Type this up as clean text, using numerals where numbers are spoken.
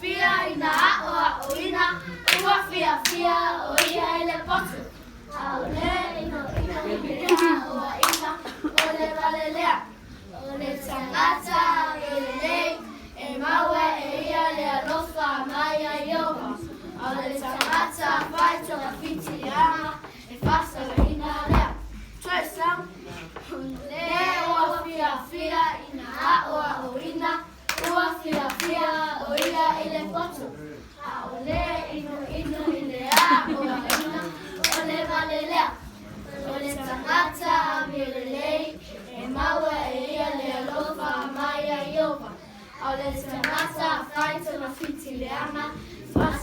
fia ina a o ina ua fia o ia ele potu. Aole ino a o ina ole valelea. Ole tangata lelei e maua e ia le alofa mai a Iowa. Ole tangata vai toka fiti ama e fasa ina lea. Try some. Le ua fia ina a o ina ua fia o ia ele potu. Aole ino ile a o ina ole valelea. Ole tangata lelei e maua e ia le alofa mai a Iowa. Ole tangata vai toka fiti ama fasa